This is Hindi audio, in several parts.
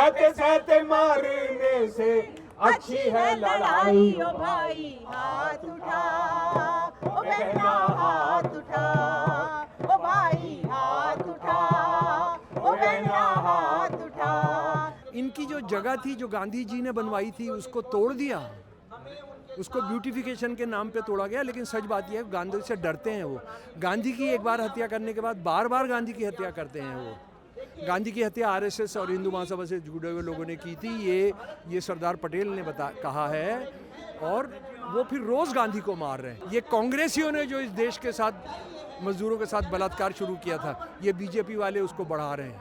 सहते सहते मारने से अच्छी है लड़ाई। ओ भाई हाथ उठा, ओ बहना हाथ उठा, ओ भाई हाथ उठा, ओ बहना हाथ उठा। इनकी जो जगह थी जो गांधी जी ने बनवाई थी उसको तोड़ दिया, उसको ब्यूटिफिकेशन के नाम पे तोड़ा गया। लेकिन सच बात यह है गांधी से डरते हैं वो। गांधी की एक बार हत्या करने के बाद बार बार गांधी की हत्या करते हैं वो। गांधी की हत्या आरएसएस और हिंदू महासभा से जुड़े हुए लोगों ने की थी, ये सरदार पटेल ने कहा है, और वो फिर रोज गांधी को मार रहे हैं। ये कांग्रेसियों ने जो इस देश के साथ मजदूरों के साथ बलात्कार शुरू किया था, ये बीजेपी वाले उसको बढ़ा रहे हैं,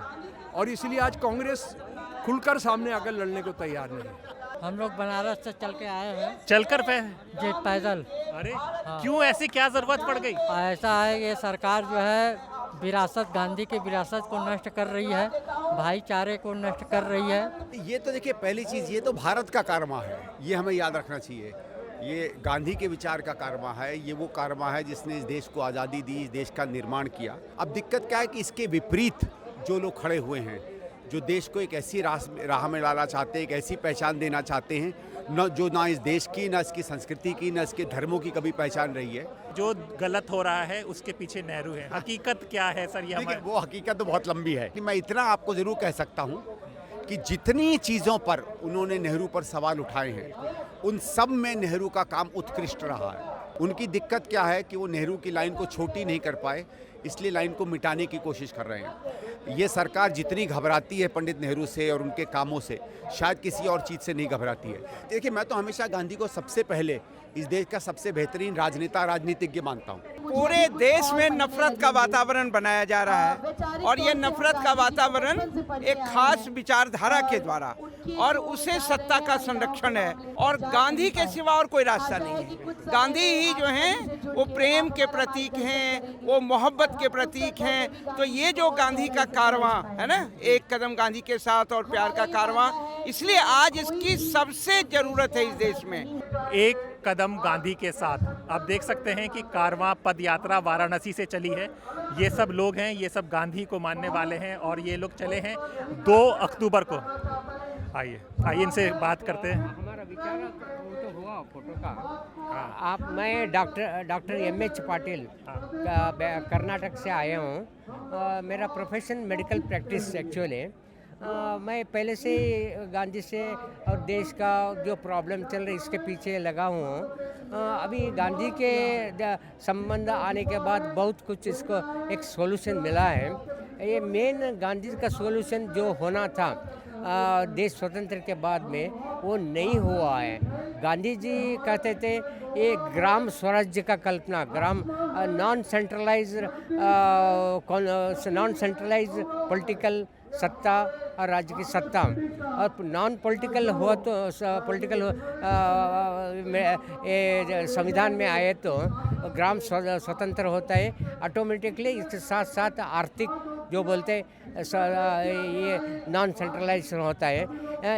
और इसलिए आज कांग्रेस खुलकर सामने आकर लड़ने को तैयार नहीं है। हम लोग बनारस से चल के आए हैं। चलकर पे? जी पैदल। अरे क्यों, ऐसी क्या जरूरत पड़ गई? ऐसा है ये सरकार जो है विरासत, गांधी की विरासत को नष्ट कर रही है, भाईचारे को नष्ट कर रही है। ये तो देखिए पहली चीज़, ये तो भारत का कारवा है, ये हमें याद रखना चाहिए। ये गांधी के विचार का कारवा है, ये वो कारवा है जिसने इस देश को आज़ादी दी, इस देश का निर्माण किया। अब दिक्कत क्या है कि इसके विपरीत जो लोग खड़े हुए हैं, जो देश को एक ऐसी राह में लाना चाहते हैं, एक ऐसी पहचान देना चाहते हैं जो ना इस देश की, ना इसकी संस्कृति की, ना इसके धर्मों की कभी पहचान रही है। जो गलत हो रहा है उसके पीछे नेहरू है। हकीकत क्या है सर? ये देखिए वो हकीकत तो बहुत लंबी है कि मैं इतना आपको ज़रूर कह सकता हूँ कि जितनी चीज़ों पर उन्होंने नेहरू पर सवाल उठाए हैं, उन सब में नेहरू का काम उत्कृष्ट रहा है। उनकी दिक्कत क्या है कि वो नेहरू की लाइन को छोटी नहीं कर पाए, इसलिए लाइन को मिटाने की कोशिश कर रहे हैं। ये सरकार जितनी घबराती है पंडित नेहरू से और उनके कामों से, शायद किसी और चीज़ से नहीं घबराती है। देखिए मैं तो हमेशा गांधी को सबसे पहले इस देश का सबसे बेहतरीन राजनेता, राजनीतिज्ञ मानता हूँ। पूरे देश में नफरत का वातावरण बनाया जा रहा है, और ये नफरत का वातावरण एक खास विचारधारा के द्वारा, और उसे सत्ता का संरक्षण है, और गांधी के सिवा और कोई रास्ता नहीं है। गांधी ही जो हैं वो प्रेम के प्रतीक हैं, वो मोहब्बत के प्रतीक हैं। तो ये जो गांधी का कारवां है ना, एक कदम गांधी के साथ और प्यार का कारवां, इसलिए आज इसकी सबसे जरूरत है इस देश में। एक कदम गांधी के साथ आप देख सकते हैं कि कारवां पद यात्रा वाराणसी से चली है। ये सब लोग हैं, ये सब गांधी को मानने वाले हैं, और ये लोग चले हैं 2 अक्टूबर को। आइए इनसे बात करते हैं। हमारा विचार वो तो हुआ फोटो का। मैं डॉक्टर एम.एच. पाटिल कर्नाटक से आया हूँ। मेरा प्रोफेशन मेडिकल प्रैक्टिस एक्चुअली। मैं पहले से गांधी से और देश का जो प्रॉब्लम चल रही इसके पीछे लगा हूँ। अभी गांधी के संबंध आने के बाद बहुत कुछ इसको एक सॉल्यूशन मिला है। ये मेन गांधी का सॉल्यूशन जो होना था देश स्वतंत्र के बाद में, वो नहीं हुआ है। गांधी जी कहते थे ये ग्राम स्वराज्य का कल्पना, ग्राम नॉन सेंट्रलाइज पॉलिटिकल सत्ता और राज्य की सत्ता, और नॉन पॉलिटिकल हुआ तो पॉलिटिकल संविधान में आए तो ग्राम स्वतंत्र होता है ऑटोमेटिकली। इसके साथ साथ आर्थिक जो बोलते ये नॉन सेंट्रलाइज होता है।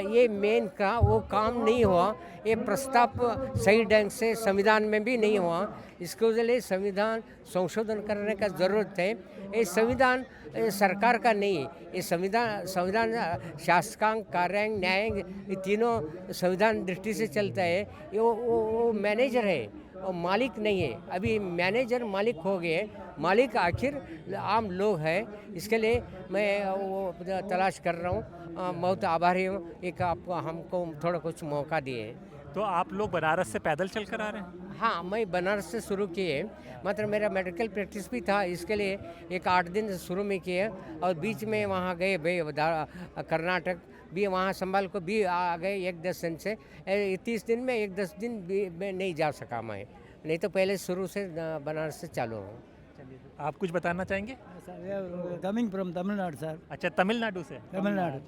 ये मेन का वो काम नहीं हुआ, ये प्रस्ताव सही ढंग से संविधान में भी नहीं हुआ। इसके लिए संविधान संशोधन करने का ज़रूरत है। ये संविधान सरकार का नहीं, ये संविधान शासकांग, कार्यांग, न्यायांग, ये तीनों संविधान दृष्टि से चलता है। ये वो मैनेजर है, वो मालिक नहीं है। अभी मैनेजर मालिक हो गए, मालिक आखिर आम लोग हैं। इसके लिए मैं वो तलाश कर रहा हूँ। बहुत आभारी हूँ एक आपको हमको थोड़ा कुछ मौका दिए। तो आप लोग बनारस से पैदल चल कर आ रहे हैं? हाँ, मैं बनारस से शुरू किए, मतलब मेरा मेडिकल प्रैक्टिस भी था, इसके लिए एक 8 दिन शुरू में किए, और बीच में वहाँ गए कर्नाटक भी, वहाँ संभाल को भी आ गए 1-10 दिन से। 30 दिन में 1-10 दिन भी मैं नहीं जा सका मैं, नहीं तो पहले शुरू से बनारस से चालू हूँ। आप कुछ बताना चाहेंगे? Coming from Tamil Nadu sir. अच्छा, तमिलनाडु से? तमिलनाडु।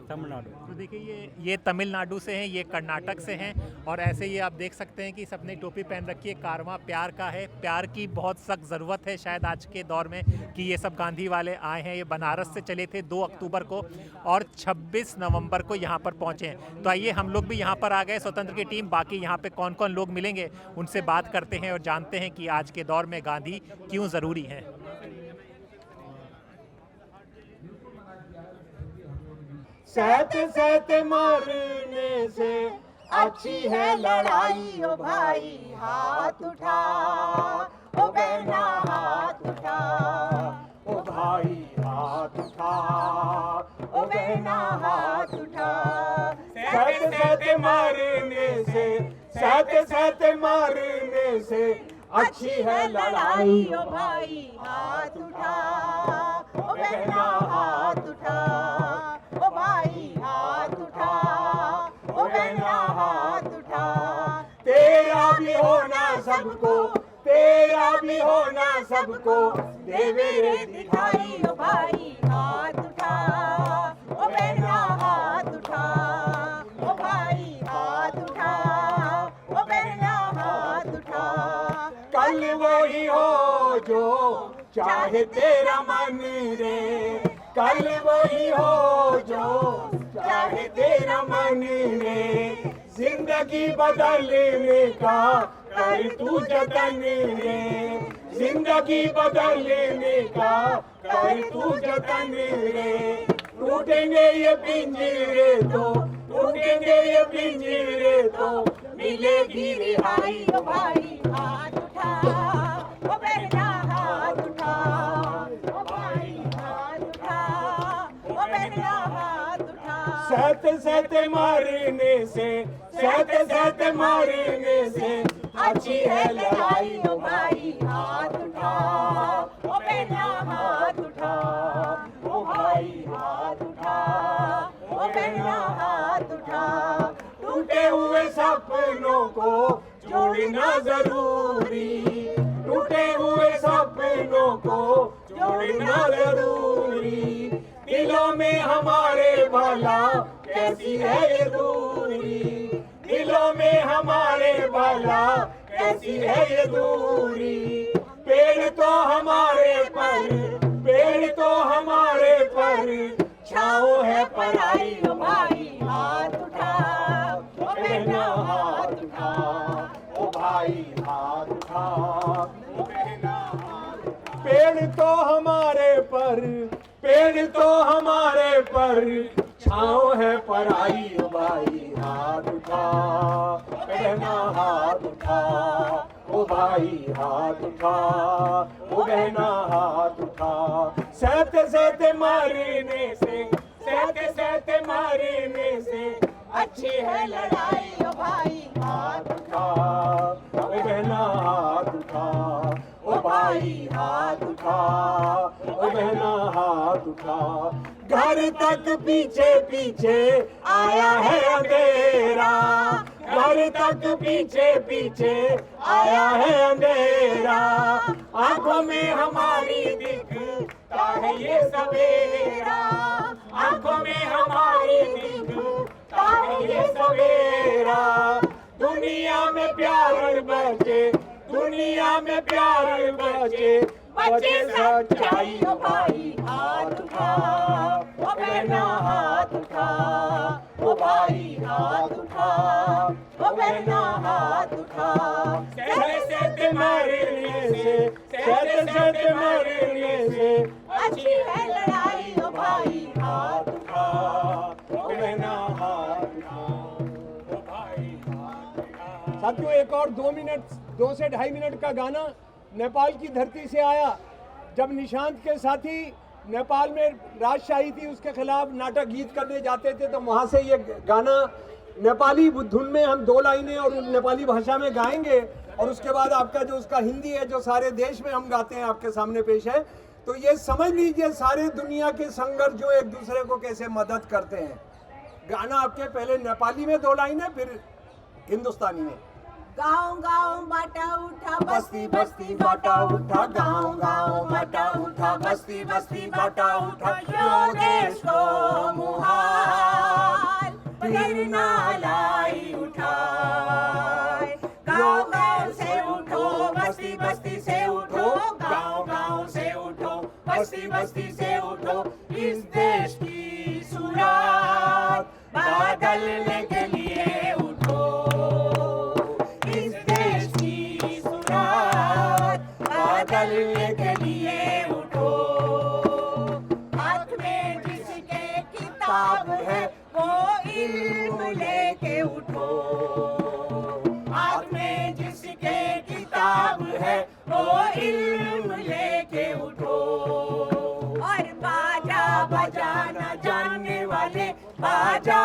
तमिलनाडु। तो देखिए ये तमिलनाडु से हैं, ये कर्नाटक से हैं, और ऐसे ही आप देख सकते हैं कि सबने टोपी पहन रखी है। कारवां प्यार का है, प्यार की बहुत सख्त ज़रूरत है शायद आज के दौर में कि ये सब गांधी वाले आए हैं। ये बनारस से चले थे 2 अक्टूबर को और 26 नवंबर को यहाँ पर पहुँचे हैं। तो आइए हम लोग भी यहाँ पर आ गए, स्वतंत्र की टीम। बाकी यहाँ पे कौन कौन लोग मिलेंगे उनसे बात करते हैं और जानते हैं कि आज के दौर में गांधी क्यों ज़रूरी हैं। सहते सहते मरने से अच्छी है लड़ाई ओ भाई हाथ उठा, ओ बहना हाथ उठा, ओ भाई हाथ उठा, ओ बहना हाथ उठा। सहते सहते मरने से, सहते सहते मरने से अच्छी है लड़ाई ओ भाई हाथ उठा, ओ बहना हाथ उठा, ओ भाई हाथ उठा, ओ बहना हाथ उठा। तेरा भी होना सबको, तेरा भी होना सबको देवे रे दिखाई ओ भाई हाथ उठा, ओ बहना हाथ उठा, ओ भाई हाथ उठा, ओ बहना हाथ उठा। कल वही हो जो चाहे तेरा मन रे, कल वही हो जो चाहे तेरा मन रे, जिंदगी बदलने का कर तू जतन रे, जिंदगी बदलने का कर तू जतन रे। टूटेंगे ये पिंजरे तो, टूटेंगे ये पिंजरे तो मिलेगी रिहाई ओ भाई हाथ उठा, ओ बहना हाथ उठा, ओ भाई हाथ उठा, ओ बहना हाथ उठा। सहते सहते मारने से, सहते सहते मारने से अच्छी है लड़ाई ओ भाई हाथ उठा, ओ बहना हाथ उठा, ओ भाई हाथ उठा, ओ बहना हाथ उठा। टूटे हुए सपनों को जोड़ना जरूरी, टूटे हुए सपनों को जोड़ना जरूरी। दिलों में हमारे भला कैसी है ये दूरी, दिलों में हमारे भला कैसी है ये दूरी। पेड़ तो हमारे पर, पेड़ तो हमारे पर छाओ है पराई ओ भाई हाथ उठा, ओ बहना हाथ उठा, ओ भाई हाथ उठा, ओ बहना हाथ उठा। पेड़ तो हमारे पर, पेड़ तो हमारे पर छाओ है पराई ओ भाई हाथ उठा, बहना हाथ उठा, ओ भाई हाथ उठा, ओ बहना हाथ उठा। सहते सहते मारने से, सहते सहते मारने से अच्छी है लड़ाई ओ भाई हाथ उठा, ओ बहना हाथ उठा, ओ भाई हाथ उठा, ओ बहना हाथ उठा। घर तक पीछे पीछे आया है अंधेरा, घर तक पीछे पीछे आया है अंधेरा। आंखों में हमारी दिखता है ये सवेरा, आंखों में हमारी दिखता है ये सवेरा। दुनिया में प्यार बचे, दुनिया में प्यार बचे, बचे सच्चाई ओ भाई हाथ उठा, ओ बहना हाथ उठा, ओ भाई हाथ उठा, ओ बहना हाथ उठा। सहते सहते मरने से, सहते सहते मरने से अच्छी है लड़ाई ओ भाई हाथ उठा, ओ बहना हाथ उठा, ओ भाई हाथ उठा। साथियों एक और 2 मिनट, 2 से 2.5 मिनट का गाना नेपाल की धरती से आया। जब निशांत के साथी नेपाल में राजशाही थी उसके खिलाफ नाटक गीत करने जाते थे तो वहाँ से ये गाना नेपाली धुन में हम 2 लाइनें और नेपाली भाषा में गाएंगे और उसके बाद आपका जो उसका हिंदी है जो सारे देश में हम गाते हैं आपके सामने पेश है। तो ये समझ लीजिए सारे दुनिया के संघर्ष जो एक दूसरे को कैसे मदद करते हैं। गाना आपके पहले नेपाली में 2 लाइनें फिर हिंदुस्तानी में। गाँव गाँव बाटा उठा, बस्ती बस्ती बाटा उठा, गाँव गाँव बाटा उठा, बस्ती बस्ती बाटा उठा। यो देश को मुहाल प्रेरणा लाई उठाए। गाँव गाँव से उठो, बस्ती बस्ती से उठो, गाँव गाँव से उठो, बस्ती बस्ती से उठो। इस देश की सूरत बदलने के लिए उठो, इस देश की सूरत बदलने के लिए उठो। हाथ में जिसके किताब किताब है वो इल्म लेके उठो। हाथ में जिसके किताब है वो इल्म लेके उठो। और बाजा बजाना जानने वाले बाजा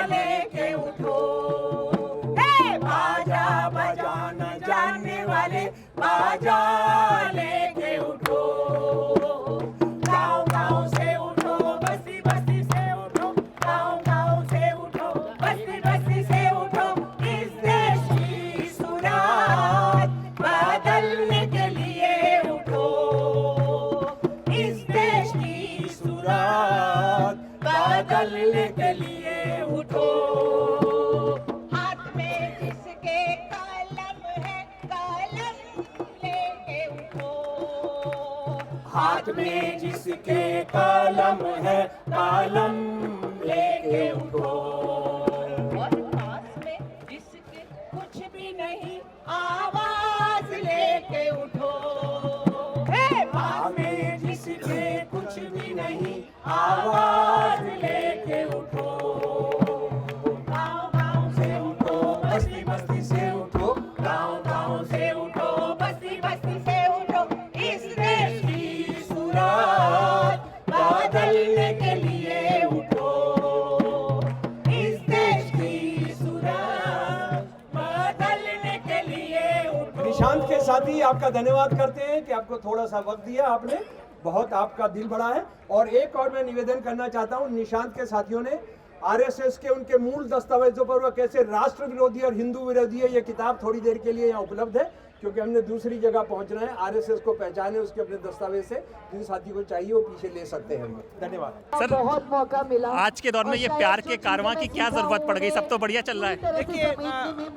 लेके उठो। हे बाजा बजाना जानने वाले बाजा लेके उठो। गाँव गाँव से उठो, बस्ती बस्ती से उठो, गाँव गाँव से उठो, बस्ती बस्ती से उठो। इस देश की सूरत बदलने के लिए उठो। इस देश की सूरत बदलने के लिए उठो। हाथ में जिसके कलम है कलम लेके उठो। हाथ में जिसके कलम है कलम लेके उठो। और पास में जिसके कुछ भी नहीं आवाज लेके उठो। हे पास में जिसके कुछ भी नहीं आवाज लेके उठो। गाँव गाँव से उठो, बस्ती बस्ती से उठो, गाँव गाँव से उठो, बस्ती बस्ती से उठो। इस देश की सूरत बदलने के लिए उठो। इस देश की सूरत बदलने के लिए उठो। निशांत के साथी आपका धन्यवाद करते हैं कि आपको थोड़ा सा वक्त दिया आपने, बहुत आपका दिल बड़ा है। और एक और मैं निवेदन करना चाहता हूं, निशांत के साथियों ने आरएसएस के उनके मूल दस्तावेजों पर वह कैसे राष्ट्र विरोधी और हिंदू विरोधी है, ये किताब थोड़ी देर के लिए यहाँ उपलब्ध है, क्योंकि हमने दूसरी जगह पहुंचना है। आरएसएस को पहचाने उसके अपने दस्तावेज से, जिन साथी को चाहिए वो पीछे ले सकते हैं। धन्यवाद सर। बहुत मौका मिला। आज के दौर में ये प्यार के कारवां की क्या जरूरत पड़ गई? सब तो बढ़िया चल रहा है। देखिए,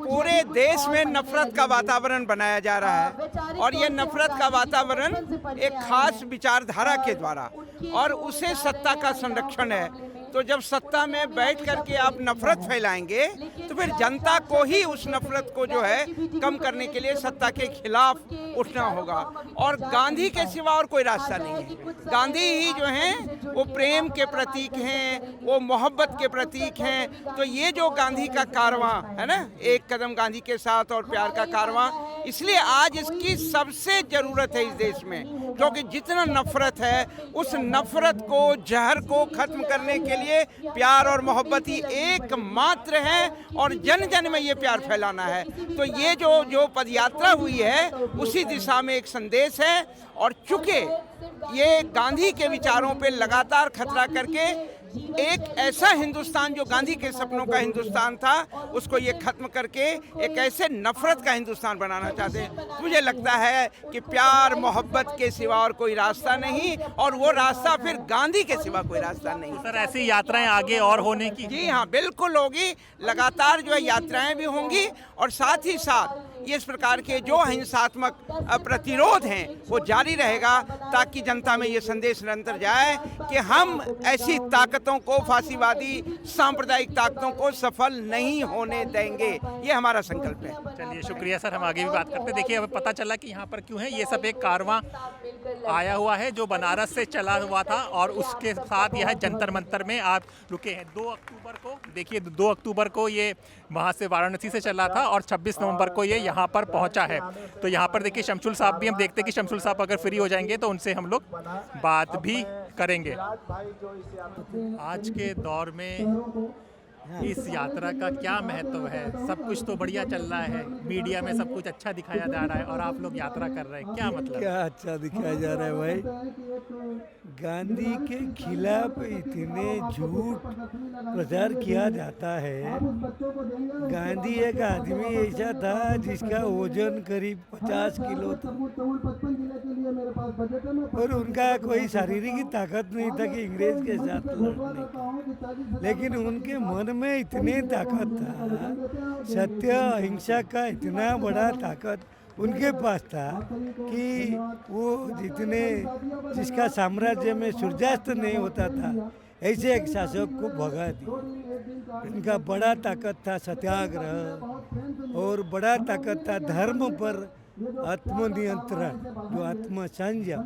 पूरे देश में नफरत का वातावरण बनाया जा रहा है और ये नफरत का वातावरण एक खास विचारधारा के द्वारा, और उसे सत्ता का संरक्षण है। तो जब सत्ता में बैठ करके आप नफरत फैलाएंगे तो फिर जनता को ही उस नफरत को जो है कम करने के लिए सत्ता के खिलाफ उठना होगा। और गांधी के सिवा और कोई रास्ता नहीं है। गांधी ही जो हैं वो प्रेम के प्रतीक हैं, वो मोहब्बत के प्रतीक हैं। तो ये जो गांधी का कारवां है ना, एक कदम गांधी के साथ और प्यार का कारवां, इसलिए आज इसकी सबसे ज़रूरत है इस देश में, क्योंकि जितना नफरत है उस नफरत को, जहर को खत्म करने के लिए प्यार और मोहब्बत ही एकमात्र है, और जन जन में ये प्यार फैलाना है। तो ये जो पदयात्रा हुई है उसी दिशा में एक संदेश है। और चूंकि ये गांधी के विचारों पे लगातार खतरा करके एक ऐसा हिंदुस्तान जो गांधी के सपनों का हिंदुस्तान था, उसको ये खत्म करके एक ऐसे नफरत का हिंदुस्तान बनाना चाहते हैं। मुझे लगता है कि प्यार मोहब्बत के सिवा और कोई रास्ता नहीं, और वो रास्ता फिर गांधी के सिवा कोई रास्ता नहीं। सर, ऐसी यात्राएं आगे और होने की? जी हाँ, बिल्कुल होगी। लगातार जो है यात्राएं भी होंगी, और साथ ही साथ ये इस प्रकार के जो हिंसात्मक प्रतिरोध हैं वो जारी रहेगा, ताकि जनता में ये संदेश निरंतर जाए कि हम ऐसी ताकतों को, फांसीवादी सांप्रदायिक ताकतों को सफल नहीं होने देंगे। ये हमारा संकल्प है। चलिए, शुक्रिया सर, हम आगे भी बात करते हैं। देखिए, हमें पता चला कि यहाँ पर क्यों है। ये सब एक कारवां आया हुआ है जो बनारस से चला हुआ था, और उसके साथ यह जंतर मंतर में आप रुके हैं 2 अक्टूबर को। देखिए, 2 अक्टूबर को ये वहाँ से वाराणसी से चला था, और 26 नवंबर को ये यहाँ पर पहुँचा है। तो यहाँ पर देखिए शमशुल साहब भी, हम देखते हैं कि शमशुल साहब अगर फ्री हो जाएंगे तो उनसे हम लोग बात भी करेंगे। आज के दौर में इस यात्रा का क्या महत्व है? सब कुछ तो बढ़िया चल रहा है, मीडिया में सब कुछ अच्छा दिखाया जा रहा है, और आप लोग यात्रा कर रहे हैं, क्या मतलब? क्या अच्छा दिखाया जा रहा है भाई? गांधी के खिलाफ इतने झूठ प्रचार किया जाता है। गांधी एक आदमी ऐसा था जिसका वजन करीब 50 किलो था, और उनका कोई शारीरिक ताकत नहीं था कि अंग्रेज के साथ लड़ने की, लेकिन उनके मन में इतनी ताकत था, सत्य अहिंसा का इतना बड़ा ताकत उनके पास था कि वो जिसका साम्राज्य में सूर्यास्त नहीं होता था, ऐसे एक शासक को भगा दिया। इनका बड़ा ताकत था सत्याग्रह, और बड़ा ताकत था धर्म पर आत्मनियंत्रण, जो आत्मसंयम,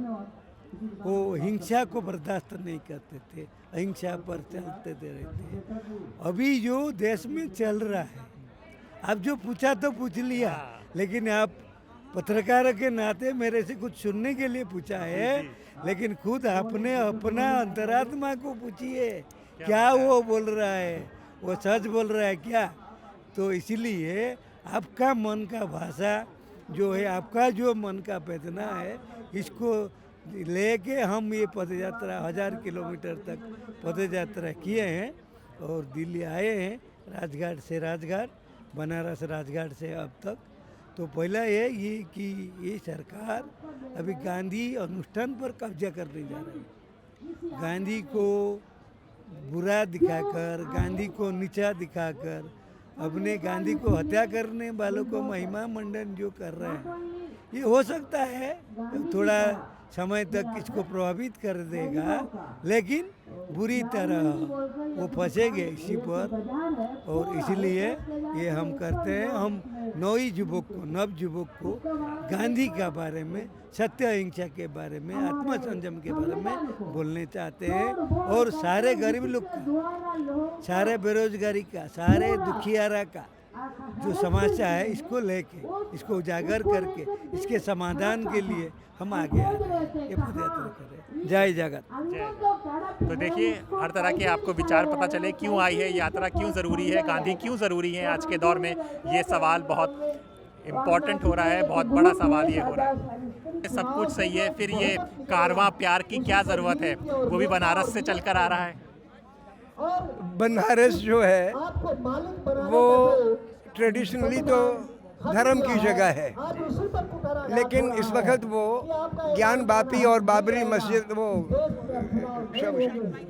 वो हिंसा को बर्दाश्त नहीं करते थे, अहिंसा पर चलते रहते। अभी जो देश में चल रहा है, आप जो पूछा तो पूछ लिया, लेकिन आप पत्रकार के नाते मेरे से कुछ सुनने के लिए पूछा है, लेकिन खुद आपने अपना अंतरात्मा को पूछिए क्या वो बोल रहा है, वो सच बोल रहा है क्या। तो इसलिए आपका मन का भाषा जो है, आपका जो मन का वेदना है, इसको लेके हम ये पदयात्रा 1000 किलोमीटर तक पदयात्रा किए हैं और दिल्ली आए हैं, राजघाट से राजघाट, बनारस राजघाट से अब तक। तो पहला ये कि ये सरकार अभी गांधी अनुष्ठान पर कब्जा करने जा रही है। गांधी को बुरा दिखाकर, गांधी को नीचा दिखाकर, अपने गांधी को हत्या करने वालों को महिमा मंडन जो कर रहे हैं, ये हो सकता है थोड़ा समय तक इसको प्रभावित कर देगा, लेकिन बुरी तरह वो फंसेंगे इसी पर। और इसलिए ये हम करते हैं, हम नव युवक को गांधी के बारे में, सत्य अहिंसा के बारे में, आत्मसंयम के बारे में बोलने चाहते हैं। और सारे गरीब लोग का, सारे बेरोजगारी का, सारे दुखियारा का जो समस्या है, इसको लेके, इसको उजागर करके, इसके समाधान के लिए हम आगे आ रहे हैं, ये पदयात्रा करें। जय जगत। तो देखिए, हर तरह के आपको विचार पता चले क्यों आई है यात्रा, क्यों ज़रूरी है, गांधी क्यों ज़रूरी है आज के दौर में। ये सवाल बहुत इम्पोर्टेंट हो रहा है, बहुत बड़ा सवाल ये हो रहा है। सब कुछ सही है, फिर ये कारवां प्यार की क्या ज़रूरत है, वो भी बनारस से चलकर आ रहा है। बनारस जो है वो ट्रेडिशनली तो धर्म की जगह है, लेकिन इस वक्त वो ज्ञान बापी और बाबरी मस्जिद, वो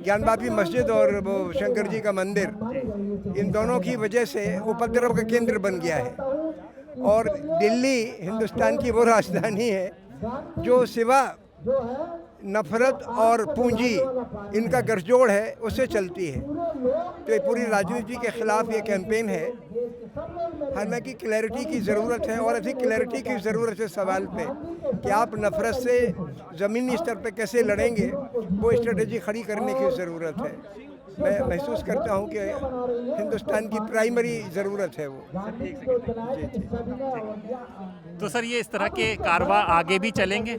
ज्ञान बापी मस्जिद और वो शंकर जी का मंदिर, इन दोनों की वजह से उपद्रव का केंद्र बन गया है। और दिल्ली हिंदुस्तान की वो राजधानी है जो सिवा नफरत और पूंजी, इनका गठजोड़ है, उससे चलती है। तो ये पूरी राजनीति के खिलाफ ये कैंपेन है। हालांकि क्लैरिटी की ज़रूरत है, और अधिक क्लैरिटी की ज़रूरत है सवाल पे कि आप नफरत से ज़मीनी स्तर पे कैसे लड़ेंगे, वो स्ट्रेटजी खड़ी करने की ज़रूरत है। मैं महसूस करता हूँ कि हिंदुस्तान की प्राइमरी ज़रूरत है वो। तो सर, ये इस तरह के कारवां आगे भी चलेंगे?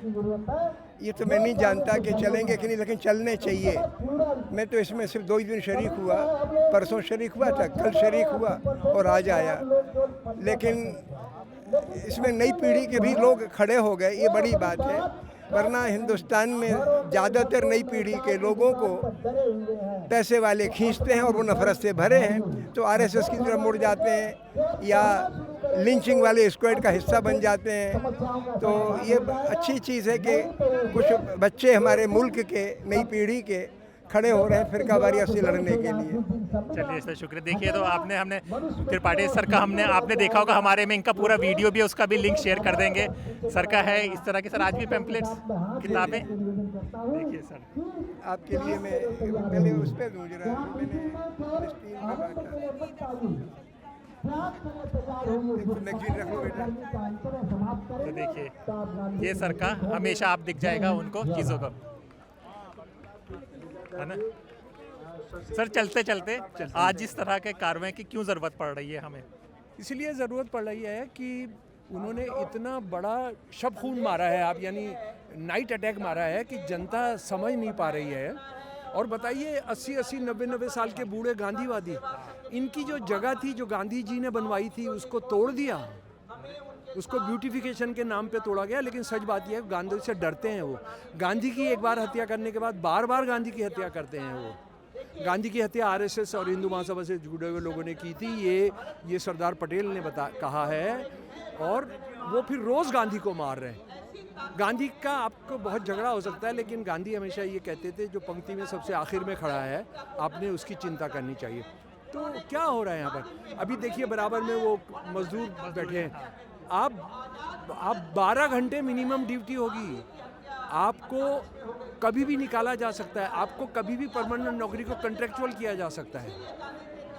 ये तो मैं नहीं जानता कि चलेंगे कि नहीं, लेकिन चलने चाहिए। मैं तो इसमें सिर्फ 2 ही दिन शरीक हुआ, परसों शरीक हुआ था, कल शरीक हुआ और आज आया। लेकिन इसमें नई पीढ़ी के भी लोग खड़े हो गए, ये बड़ी बात है। वरना हिंदुस्तान में ज़्यादातर नई पीढ़ी के लोगों को पैसे वाले खींचते हैं और वो नफरत से भरे हैं, तो आरएसएस की तरफ मुड़ जाते हैं या लिंचिंग वाले स्क्वाड का हिस्सा बन जाते हैं। तो ये अच्छी चीज़ है कि कुछ बच्चे हमारे मुल्क के, नई पीढ़ी के खड़े हो रहे हैं फिरका वारियत से लड़ने के लिए। चलिए सर, शुक्रिया। देखिए, तो हमने त्रिपाठी सर का आपने देखा होगा, हमारे में इनका पूरा वीडियो भी है, उसका भी लिंक शेयर कर देंगे। सर का है इस तरह के, सर आज भी पैम्पलेट्स, किताबें देखिए सर आपके लिए। मैं पहले उस पर दूँ जरा, मैंने स्क्रीन तो देखिए, ये सर का हमेशा आप दिख जाएगा उनको चीज़ों का, है ना। सर, चलते चलते आज इस तरह के कार्रवाई की क्यों ज़रूरत पड़ रही है हमें? इसलिए ज़रूरत पड़ रही है कि उन्होंने इतना बड़ा शब खून मारा है, आप यानी नाइट अटैक मारा है कि जनता समझ नहीं पा रही है। और बताइए, 80-80, 90-90 साल के बूढ़े गांधीवादी, इनकी जो जगह थी जो गांधी जी ने बनवाई थी, उसको तोड़ दिया, उसको ब्यूटिफिकेशन के नाम पे तोड़ा गया। लेकिन सच बात यह है, गांधी से डरते हैं वो। गांधी की एक बार हत्या करने के बाद बार बार गांधी की हत्या करते हैं वो। गांधी की हत्या आरएसएस और हिंदू महासभा से जुड़े हुए लोगों ने की थी, ये सरदार पटेल ने कहा है, और वो फिर रोज़ गांधी को मार रहे हैं। गांधी का आपको बहुत झगड़ा हो सकता है, लेकिन गांधी हमेशा ये कहते थे, जो पंक्ति में सबसे आखिर में खड़ा है, आपने उसकी चिंता करनी चाहिए। तो क्या हो रहा है यहाँ पर? अभी देखिए, बराबर में वो मजदूर बैठे हैं। आप 12 घंटे मिनिमम ड्यूटी होगी, आपको कभी भी निकाला जा सकता है, आपको कभी भी परमानेंट नौकरी को कॉन्ट्रैक्चुअल किया जा सकता है।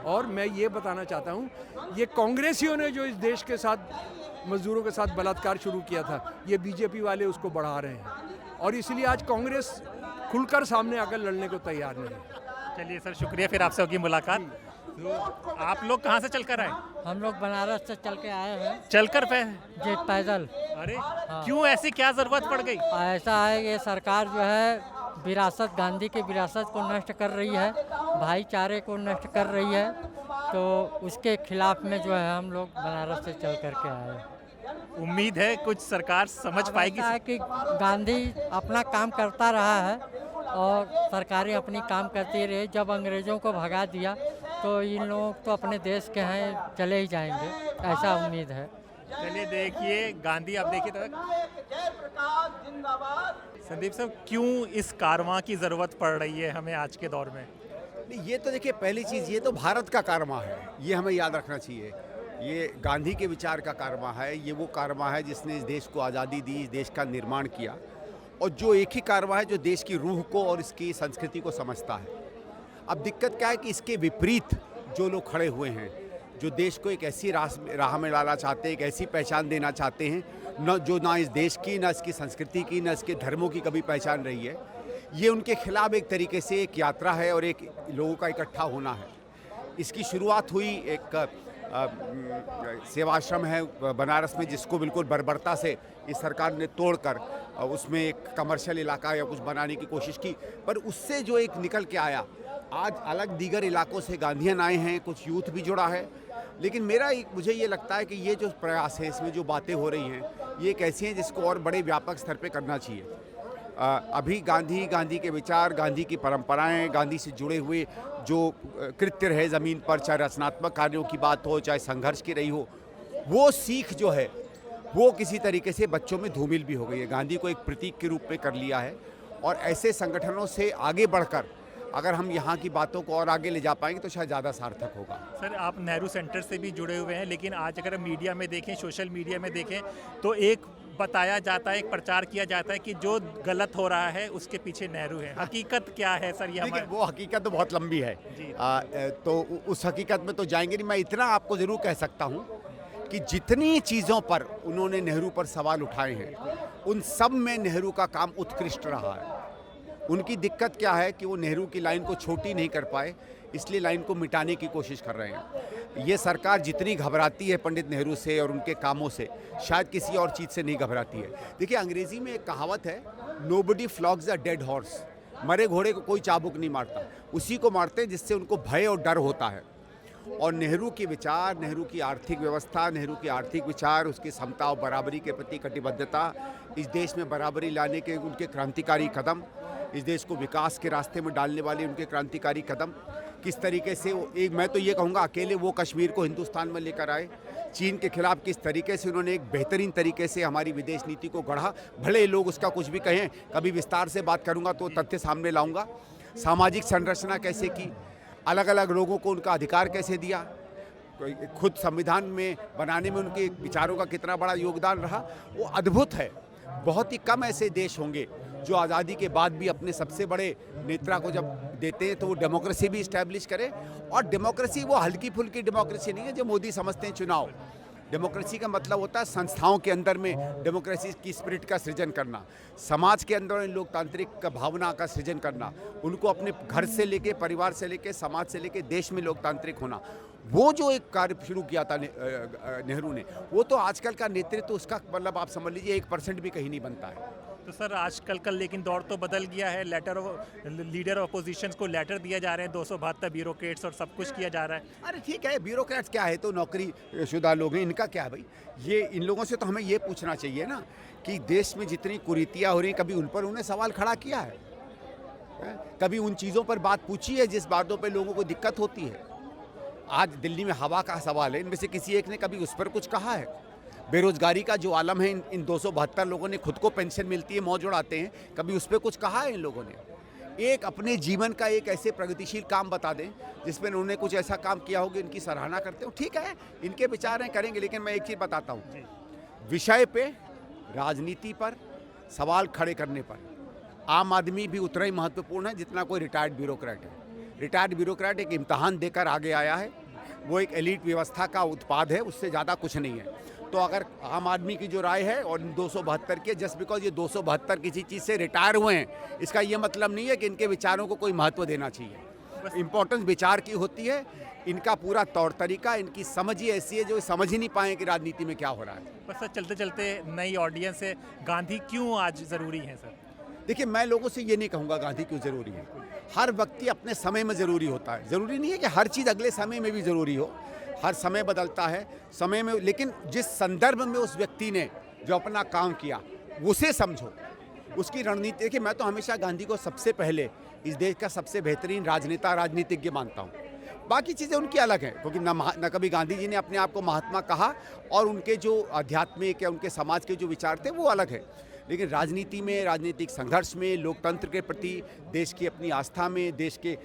और मैं ये बताना चाहता हूँ, ये कांग्रेसियों ने जो इस देश के साथ, मजदूरों के साथ बलात्कार शुरू किया था, ये बीजेपी वाले उसको बढ़ा रहे हैं। और इसलिए आज कांग्रेस खुलकर सामने आकर लड़ने को तैयार नहीं है। चलिए सर, शुक्रिया, फिर आपसे होगी मुलाकात। तो आप लोग कहाँ से चलकर आए? हम लोग बनारस से चल के आए हैं चलकर जी पैदल। अरे क्यों, ऐसी क्या जरूरत पड़ गई? ऐसा है ये सरकार जो है विरासत, गांधी की विरासत को नष्ट कर रही है, भाईचारे को नष्ट कर रही है, तो उसके खिलाफ में जो है हम लोग बनारस से चल कर के आए हैं। उम्मीद है कुछ सरकार समझ पाएगी। ऐसा है कि गांधी अपना काम करता रहा है और सरकारें अपनी काम करती रही। जब अंग्रेज़ों को भगा दिया तो इन लोग तो अपने देश के हैं, चले ही जाएंगे, ऐसा उम्मीद है। चलिए देखिए, गांधी आप देखिए तो संदीप साहब, क्यों इस कारवां की ज़रूरत पड़ रही है हमें आज के दौर में? नहीं, ये तो देखिए, पहली चीज़ ये तो भारत का कारवां है, ये हमें याद रखना चाहिए। ये गांधी के विचार का कारवां है, ये वो कारवां है जिसने इस देश को आज़ादी दी, इस देश का निर्माण किया, और जो एक ही कारवां है जो देश की रूह को और इसकी संस्कृति को समझता है। अब दिक्कत क्या है कि इसके विपरीत जो लोग खड़े हुए हैं, जो देश को एक ऐसी राह में लाना चाहते हैं, एक ऐसी पहचान देना चाहते हैं न जो ना इस देश की, ना इसकी संस्कृति की, ना इसके धर्मों की कभी पहचान रही है, ये उनके खिलाफ एक तरीके से एक यात्रा है और एक लोगों का इकट्ठा होना है। इसकी शुरुआत हुई एक सेवाश्रम है बनारस में, जिसको बिल्कुल बर्बरता से इस सरकार ने तोड़कर उसमें एक कमर्शियल इलाका या कुछ बनाने की कोशिश की, पर उससे जो एक निकल के आया, आज अलग दीगर इलाकों से गांधीयन आए हैं, कुछ यूथ भी जुड़ा है। लेकिन मुझे ये लगता है कि ये जो प्रयास है, इसमें जो बातें हो रही हैं, ये एक ऐसी हैं जिसको और बड़े व्यापक स्तर पे करना चाहिए। अभी गांधी के विचार, गांधी की परंपराएं, गांधी से जुड़े हुए जो कृत्य रहे ज़मीन पर, चाहे रचनात्मक कार्यों की बात हो, चाहे संघर्ष की रही हो, वो सीख जो है वो किसी तरीके से बच्चों में धूमिल भी हो गई है। गांधी को एक प्रतीक के रूप में कर लिया है, और ऐसे संगठनों से आगे बढ़कर अगर हम यहाँ की बातों को और आगे ले जा पाएंगे तो शायद ज़्यादा सार्थक होगा। सर, आप नेहरू सेंटर से भी जुड़े हुए हैं, लेकिन आज अगर मीडिया में देखें, सोशल मीडिया में देखें, तो एक बताया जाता है, एक प्रचार किया जाता है कि जो गलत हो रहा है उसके पीछे नेहरू है। हकीकत क्या है सर? ये वो हकीकत तो बहुत लंबी है, तो उस हकीकत में तो जाएंगे नहीं। मैं इतना आपको ज़रूर कह सकता हूँ कि जितनी चीज़ों पर उन्होंने नेहरू पर सवाल उठाए हैं, उन सब में नेहरू का काम उत्कृष्ट रहा है। उनकी दिक्कत क्या है कि वो नेहरू की लाइन को छोटी नहीं कर पाए, इसलिए लाइन को मिटाने की कोशिश कर रहे हैं। ये सरकार जितनी घबराती है पंडित नेहरू से और उनके कामों से, शायद किसी और चीज़ से नहीं घबराती है। देखिए, अंग्रेज़ी में एक कहावत है, नोबडी फ्लॉग्स अ डेड हॉर्स। मरे घोड़े को कोई चाबुक नहीं मारता, उसी को मारते हैं जिससे उनको भय और डर होता है। और नेहरू के विचार, नेहरू की आर्थिक व्यवस्था, नेहरू के आर्थिक विचार, उसकी समता और बराबरी के प्रति कटिबद्धता, इस देश में बराबरी लाने के उनके क्रांतिकारी कदम, इस देश को विकास के रास्ते में डालने वाले उनके क्रांतिकारी कदम, किस तरीके से मैं तो ये कहूँगा अकेले वो कश्मीर को हिंदुस्तान में लेकर आए, चीन के खिलाफ किस तरीके से उन्होंने एक बेहतरीन तरीके से हमारी विदेश नीति को गढ़ा। भले लोग उसका कुछ भी कहें, कभी विस्तार से बात करूँगा तो तथ्य सामने लाऊंगा। सामाजिक संरचना कैसे की, अलग अलग लोगों को उनका अधिकार कैसे दिया, खुद संविधान में बनाने में उनके विचारों का कितना बड़ा योगदान रहा, वो अद्भुत है। बहुत ही कम ऐसे देश होंगे जो आज़ादी के बाद भी अपने सबसे बड़े नेता को जब देते हैं तो वो डेमोक्रेसी भी इस्टेब्लिश करें। और डेमोक्रेसी वो हल्की फुल्की डेमोक्रेसी नहीं है जो मोदी समझते हैं चुनाव। डेमोक्रेसी का मतलब होता है संस्थाओं के अंदर में डेमोक्रेसी की स्पिरिट का सृजन करना, समाज के अंदर लोकतांत्रिक भावना का सृजन करना, उनको अपने घर से लेके, परिवार से लेके, समाज से लेके देश में लोकतांत्रिक होना। वो जो एक कार्य शुरू किया था नेहरू ने, वो तो आजकल का नेतृत्व उसका मतलब आप समझ लीजिए 1% भी कहीं नहीं बनता है। तो सर, आजकल का लेकिन दौर तो बदल गया है। लीडर ऑफ अपोजिशन को लेटर दिया जा रहे हैं, 272 ब्यूरोक्रेट्स और सब कुछ किया जा रहा है। अरे ठीक है, ब्यूरोक्रेट्स क्या है, तो नौकरी शुदा लोग हैं, इनका क्या है भाई। ये इन लोगों से तो हमें ये पूछना चाहिए ना कि देश में जितनी कुरीतियाँ हो रही हैं, कभी उन पर उन्हें सवाल खड़ा किया है? कभी उन चीज़ों पर बात पूछी है जिस बातों पर लोगों को दिक्कत होती है? आज दिल्ली में हवा का सवाल है, इनमें से किसी एक ने कभी उस पर कुछ कहा है? बेरोजगारी का जो आलम है, इन 272 लोगों ने खुद को पेंशन मिलती है, मौज उड़ाते हैं, कभी उस पर कुछ कहा है इन लोगों ने? एक अपने जीवन का एक ऐसे प्रगतिशील काम बता दें जिसमें उन्होंने कुछ ऐसा काम किया होगा, इनकी सराहना करते हो। ठीक है, इनके विचार हैं, करेंगे। लेकिन मैं एक चीज़ बताता हूँ, विषय पे, राजनीति पर सवाल खड़े करने पर आम आदमी भी उतना ही महत्वपूर्ण है जितना कोई रिटायर्ड ब्यूरोक्रेट है। रिटायर्ड ब्यूरोक्रेट एक इम्तहान देकर आगे आया है, वो एक एलीट व्यवस्था का उत्पाद है, उससे ज़्यादा कुछ नहीं है। तो अगर आम आदमी की जो राय है और 272 के, जस्ट बिकॉज ये 272 किसी चीज़ से रिटायर हुए हैं, इसका ये मतलब नहीं है कि इनके विचारों को कोई महत्व देना चाहिए। इम्पोर्टेंस विचार की होती है, इनका पूरा तौर तरीका, इनकी समझ ही ऐसी है जो समझ ही नहीं पाए कि राजनीति में क्या हो रहा है। बस सर, चलते चलते नई ऑडियंस है, गांधी क्यों आज ज़रूरी है सर? देखिए, मैं लोगों से ये नहीं कहूँगा गांधी क्यों ज़रूरी है। हर व्यक्ति अपने समय में ज़रूरी होता है। ज़रूरी नहीं है कि हर चीज़ अगले समय में भी ज़रूरी हो, हर समय बदलता है समय में, लेकिन जिस संदर्भ में उस व्यक्ति ने जो अपना काम किया उसे समझो, उसकी रणनीति। देखिए, मैं तो हमेशा गांधी को सबसे पहले इस देश का सबसे बेहतरीन राजनेता, राजनीतिज्ञ मानता हूँ। बाकी चीज़ें उनकी अलग हैं, क्योंकि न कभी गांधी जी ने अपने आप को महात्मा कहा, और उनके जो आध्यात्मिक या उनके समाज के जो विचार थे वो अलग है। लेकिन राजनीति में, राजनीतिक संघर्ष में, लोकतंत्र के प्रति, देश की अपनी आस्था में, देश के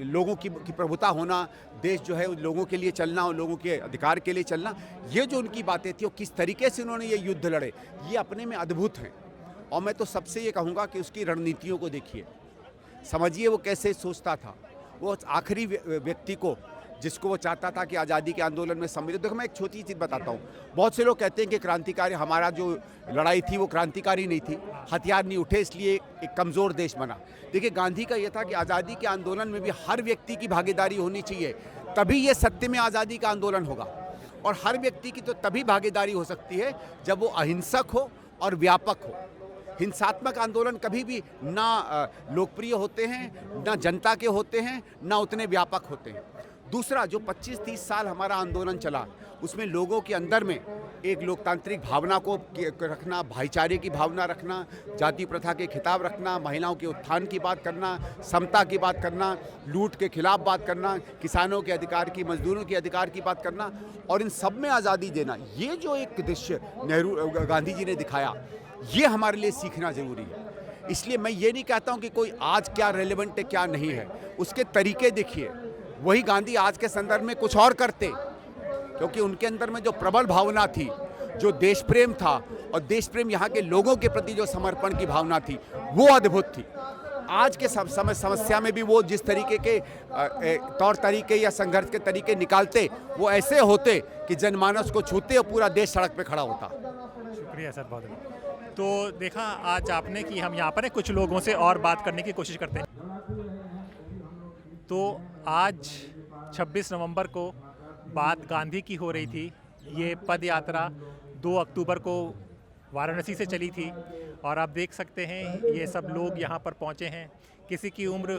लोगों की प्रभुता होना, देश जो है लोगों के लिए चलना और लोगों के अधिकार के लिए चलना, ये जो उनकी बातें थी और किस तरीके से उन्होंने ये युद्ध लड़े, ये अपने में अद्भुत हैं। और मैं तो सबसे ये कहूँगा कि उसकी रणनीतियों को देखिए, समझिए वो कैसे सोचता था। वो आखिरी व्यक्ति को जिसको वो चाहता था कि आज़ादी के आंदोलन में सम्मिलित। देखो, मैं एक छोटी चीज़ बताता हूँ। बहुत से लोग कहते हैं कि क्रांतिकारी, हमारा जो लड़ाई थी वो क्रांतिकारी नहीं थी, हथियार नहीं उठे इसलिए एक कमज़ोर देश बना। देखिए, गांधी का ये था कि आज़ादी के आंदोलन में भी हर व्यक्ति की भागीदारी होनी चाहिए, तभी ये सत्य में आज़ादी का आंदोलन होगा। और हर व्यक्ति की तो तभी भागीदारी हो सकती है जब वो अहिंसक हो और व्यापक हो। हिंसात्मक आंदोलन कभी भी ना लोकप्रिय होते हैं, ना जनता के होते हैं, ना उतने व्यापक होते हैं। दूसरा, जो 25-30 साल हमारा आंदोलन चला, उसमें लोगों के अंदर में एक लोकतांत्रिक भावना को रखना, भाईचारे की भावना रखना, जाति प्रथा के खिताब रखना, महिलाओं के उत्थान की बात करना, समता की बात करना, लूट के खिलाफ बात करना, किसानों के अधिकार की, मजदूरों के अधिकार की बात करना, और इन सब में आज़ादी देना, ये जो एक दृश्य गांधी जी ने दिखाया, ये हमारे लिए सीखना ज़रूरी है। इसलिए मैं ये नहीं कहता हूँ कि कोई आज क्या रेलेवेंट है क्या नहीं है, उसके तरीके देखिए। वही गांधी आज के संदर्भ में कुछ और करते, क्योंकि उनके अंदर में जो प्रबल भावना थी, जो देश प्रेम था, और देश प्रेम यहाँ के लोगों के प्रति जो समर्पण की भावना थी, वो अद्भुत थी। आज के समस्या में भी वो जिस तरीके के तौर तरीके या संघर्ष के तरीके निकालते, वो ऐसे होते कि जनमानस को छूते और पूरा देश सड़क पे खड़ा होता। शुक्रिया सर, बहुत बहुत। तो देखा आज आपने कि हम यहाँ पर कुछ लोगों से और बात करने की कोशिश करते हैं। तो आज 26 नवंबर को बात गांधी की हो रही थी। ये पद यात्रा 2 अक्टूबर को वाराणसी से चली थी, और आप देख सकते हैं ये सब लोग यहाँ पर पहुँचे हैं। किसी की उम्र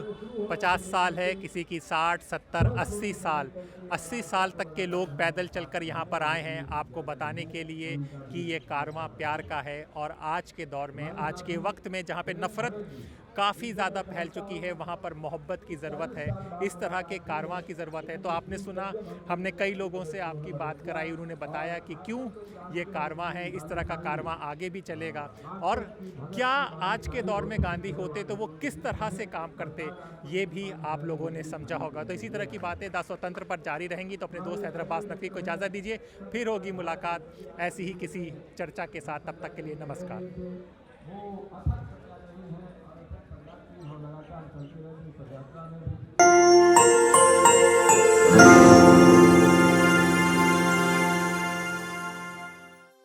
50 साल है, किसी की 60, 70, 80 साल। 80 साल तक के लोग पैदल चलकर यहाँ पर आए हैं आपको बताने के लिए कि ये कारवां प्यार का है। और आज के दौर में, आज के वक्त में जहाँ पे नफ़रत काफ़ी ज़्यादा फैल चुकी है, वहाँ पर मोहब्बत की ज़रूरत है, इस तरह के कारवां की ज़रूरत है। तो आपने सुना, हमने कई लोगों से आपकी बात कराई, उन्होंने बताया कि क्यों ये कारवां है, इस तरह का कारवां आगे भी चलेगा, और क्या आज के दौर में गांधी होते तो वो किस तरह से काम करते, ये भी आप लोगों ने समझा होगा। तो इसी तरह की बातें द स्वतंत्र पर जारी रहेंगी। तो अपने दोस्त हैदराबाद नकवी को इजाज़त दीजिए, फिर होगी मुलाकात ऐसी ही किसी चर्चा के साथ। तब तक के लिए नमस्कार।